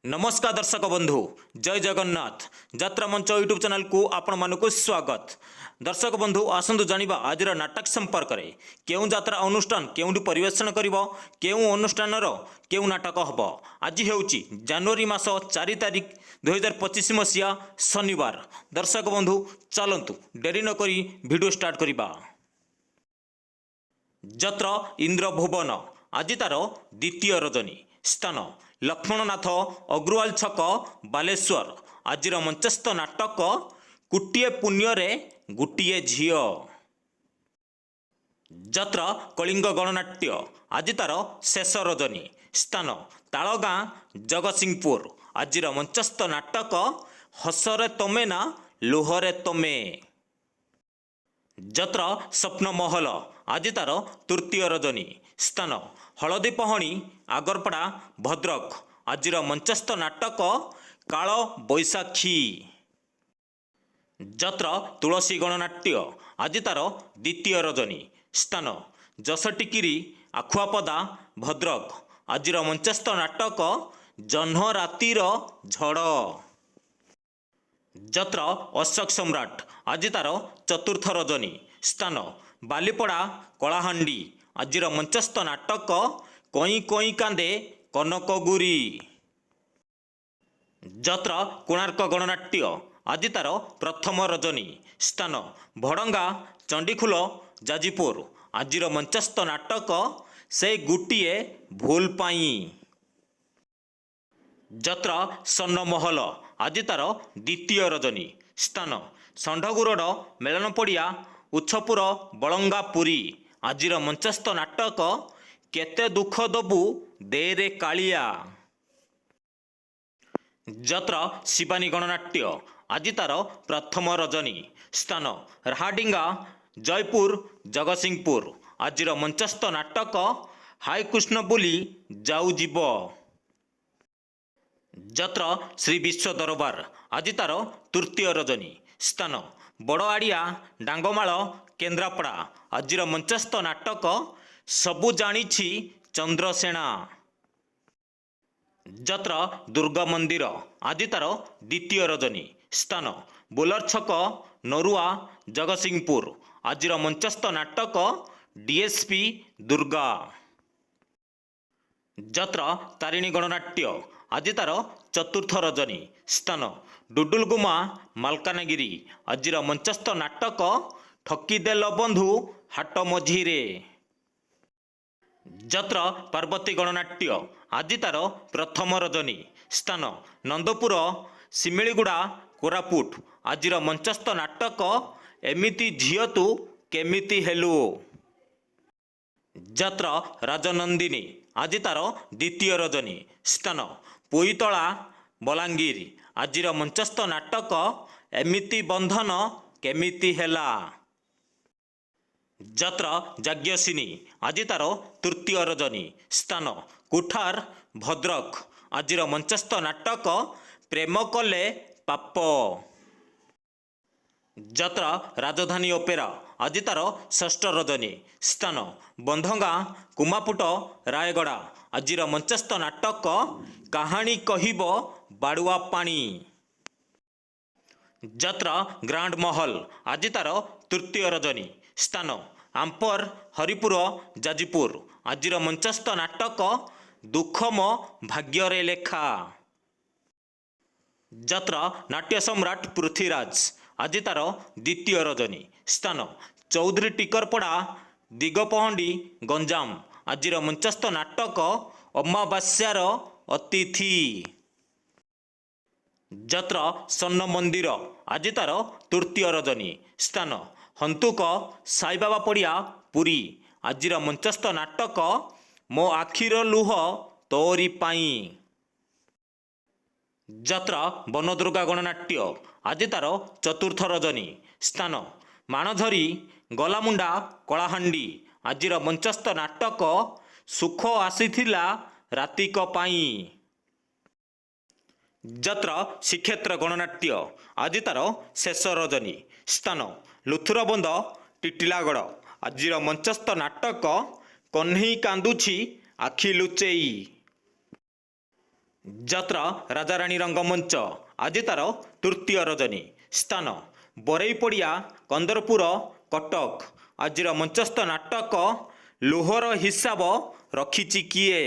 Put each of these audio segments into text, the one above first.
नमस्कार दर्शक बंधु जय जगन्नाथ यात्रा मंच यूट्यूब चैनल को आपण मानक स्वागत। दर्शक बंधु आसतु जानिबा आज नाटक संपर्क में केउ यात्रा अनुष्ठान केउठी परिवेषण करिवो केउ अनुष्ठान केउ नाटक हब। आज हेउची जनवरी मास 4 तारिख 2025 मसीहा शनिवार। दर्शक बंधु चलंतु डेरी न करी वीडियो स्टार्ट करिबा। जत्र इंद्रभुवन आज तार द्वितीय रजनी स्थान लक्ष्मणनाथ अग्रवाल छक बालेश्वर। आज मंचस्थ नाटक कुटिए पुण्य गुटिए झील। जत्र कलिंग गणनाट्य आज तार शेष रजनी स्थान तालगाँ जगतसिंहपुर। आज मंचस्थ नाटक हसरे तमे ना लुहरे तमे। जत्र स्वप्न महल आज तार तृतीय रजनी स्थान हलदी पहणी आगरपड़ा भद्रक। आज मंचस्थ नाटक काल बैशाखी। जत्र तुलसी गणनाट्य आज तार द्वितीय रजनी स्थान जसटिकिरी आखुआपदा भद्रक। आज मंचस्थ नाटक जह्न रातिर झड़। जत्र अशोक सम्राट आज तार चतुर्थ रजनी स्थान बालीपड़ा कलाहांडी। आज मंचस्थ नाटक कई कई कांदे कनकगुरी। जत्र कोणार्क गणनाट्य आज तार प्रथम रजनी स्थान भड़ंगा चंडीखोल जाजीपुर। आज मंचस्थ नाटक से गुटिए भूल पाई। जत्र स्वर्णमहल आज तार द्वितीय रजनी स्थान षंढगुरड़ मेलन पड़िया उच्छपुर बलंगापुरी। आज मंचस्थ नाटक केते दुख दबु देरे कालिया। जत्र शिवानी गणनाट्य आज तार प्रथम रजनी स्थान राहाडिंगा जयपुर जगतसिंहपुर। आज मंचस्थ नाटक हाय कृष्ण बोली जाऊ जीव। जत्र श्री विश्व दरबार आज तार तृतीय रजनी स्थान बड़आड़िया डांगमाल केन्द्रापड़ा। आज मंचस्थ नाटक सबु जानिछि चंद्रसेना। जत्र दुर्गा मंदिर आज तार द्वितीय रजनी स्थान बोलर छक नरुआ जगतसिंहपुर। आज मंचस्थ नाटक डीएसपी दुर्गा। जत्र तारिणी गणनाट्य आज तार चतुर्थ रजनी स्थान डुडुलगुमा मालकानगिरी। आज मंचस्थ नाटक ठकीदेल बंधु हाट मझीरे। जत्र पार्वती गणनाट्य आज तार प्रथम रजनी स्थान नंदपुर सिमिलीगुड़ा कोरापुट। आज मंचस्थ नाटक एमिति झियो तू केमिति हेलु। जत्र राजनंदिनी आज तार द्वितीय रजनी स्थान पोईतला बलांगीर। आज मंचस्थ नाटक एमिति बंधन केमिति हेला। जत्र जाग्यसिनी आज तार तृतीय रजनी स्थान कुठार भद्रक। आज मंचस्थ नाटक प्रेम कले पाप। जत्र राजधानी ओपेरा आज तार षष्ठ रजनी स्थान बंधंगा कुमापुट रायगड़ा। आज मंचस्थ नाटक कहानी कहिब बाड़ुआ पानी। जत्र ग्रांड महल आज तार तृतीय रजनी स्थान आंपर हरिपुर जाजीपुर। आज मंचस्थ नाटक दुखम भाग्यरे लेखा। जत्र नाट्य सम्राट पृथ्वीराज आज तार द्वितीय रजनी स्थान चौधरी टिकरपड़ा दिगपहंडी गंजाम। आज मंचस्थ नाटक अमावास्यार अतिथि। जत्र स्वर्ण मंदिर आज तार तृतीय रजनी स्थान हंतुक साईबाबा पड़िया पुरी। आज मंचस्थ नाटक मो आखिर लुह तोरी पाई। जत्र बनदुर्गा गणनाट्य आज तार चतुर्थ रजनी स्थान माणधरी गलामुंडा कलाहांडी। आज मंचस्थ नाटक सुख आसीथिला रातिक पाई। जत्र श्रीक्षेत्र गणनाट्य आज तार शेष रजनी स्थान लुथुरबंद टिटिलागड़। आज मंचस्थ नाटक कन्हई कांदुछि आखि लुचेई। ଯାତ୍ରା ରାଜାରାଣୀ ରଙ୍ଗମଞ୍ଚ ଆଜି ତାର ତୃତୀୟ ରଜନୀ। ସ୍ଥାନ ବରେଇ ପଡ଼ିଆ, କନ୍ଦରପୁର, କଟକ। ଆଜିର ମଞ୍ଚସ୍ଥ ନାଟକ ଲୁହର ହିସାବ ରଖିଛି କିଏ?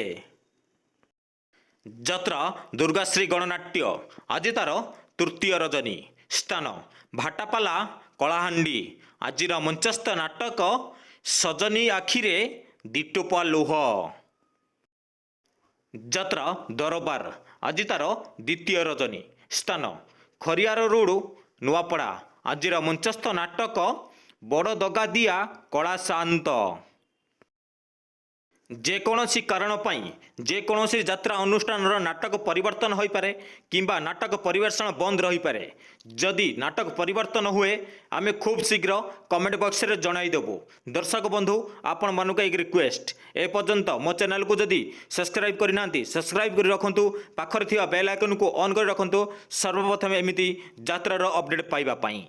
ଯାତ୍ରା ଦୁର୍ଗାଶ୍ରୀ ଗଣନାଟ୍ୟ ଆଜି ତାର ତୃତୀୟ ରଜନୀ। ସ୍ଥାନ ଭାଟାପାଲା, କଳାହାଣ୍ଡି। ଆଜିର ମଞ୍ଚସ୍ଥ ନାଟକ ସଜନୀ ଆଖିରେ ଦିଟୋପା ଲୁହ। ଯାତ୍ରା ଦରବାର ଆଜି ତାର ଦ୍ୱିତୀୟ ରଜନୀ। ସ୍ଥାନ ଖରିଆର ରୋଡ଼, ନୂଆପଡ଼ା। ଆଜିର ମଞ୍ଚସ୍ଥ ନାଟକ ବଡ଼ ଦଗାଦିଆ କଳା ସାନ୍ତ। ଯେକୌଣସି କାରଣ ପାଇଁ ଯେକୌଣସି ଯାତ୍ରା ଅନୁଷ୍ଠାନର ନାଟକ ପରିବର୍ତ୍ତନ ହୋଇପାରେ କିମ୍ବା ନାଟକ ପରିବେଷଣ ବନ୍ଦ ରହିପାରେ। ଯଦି ନାଟକ ପରିବର୍ତ୍ତନ ହୁଏ ଆମେ ଖୁବ୍ ଶୀଘ୍ର କମେଣ୍ଟ ବକ୍ସରେ ଜଣାଇଦେବୁ। ଦର୍ଶକ ବନ୍ଧୁ, ଆପଣମାନଙ୍କୁ ଏକ ରିକ୍ୱେଷ୍ଟ, ଏପର୍ଯ୍ୟନ୍ତ ମୋ ଚ୍ୟାନେଲକୁ ଯଦି ସବସ୍କ୍ରାଇବ୍ କରିନାହାନ୍ତି ସବସ୍କ୍ରାଇବ୍ କରି ରଖନ୍ତୁ। ପାଖରେ ଥିବା ବେଲ୍ ଆଇକନକୁ ଅନ୍ କରି ରଖନ୍ତୁ ସର୍ବପ୍ରଥମେ ଏମିତି ଯାତ୍ରାର ଅପଡ଼େଟ୍ ପାଇବା ପାଇଁ।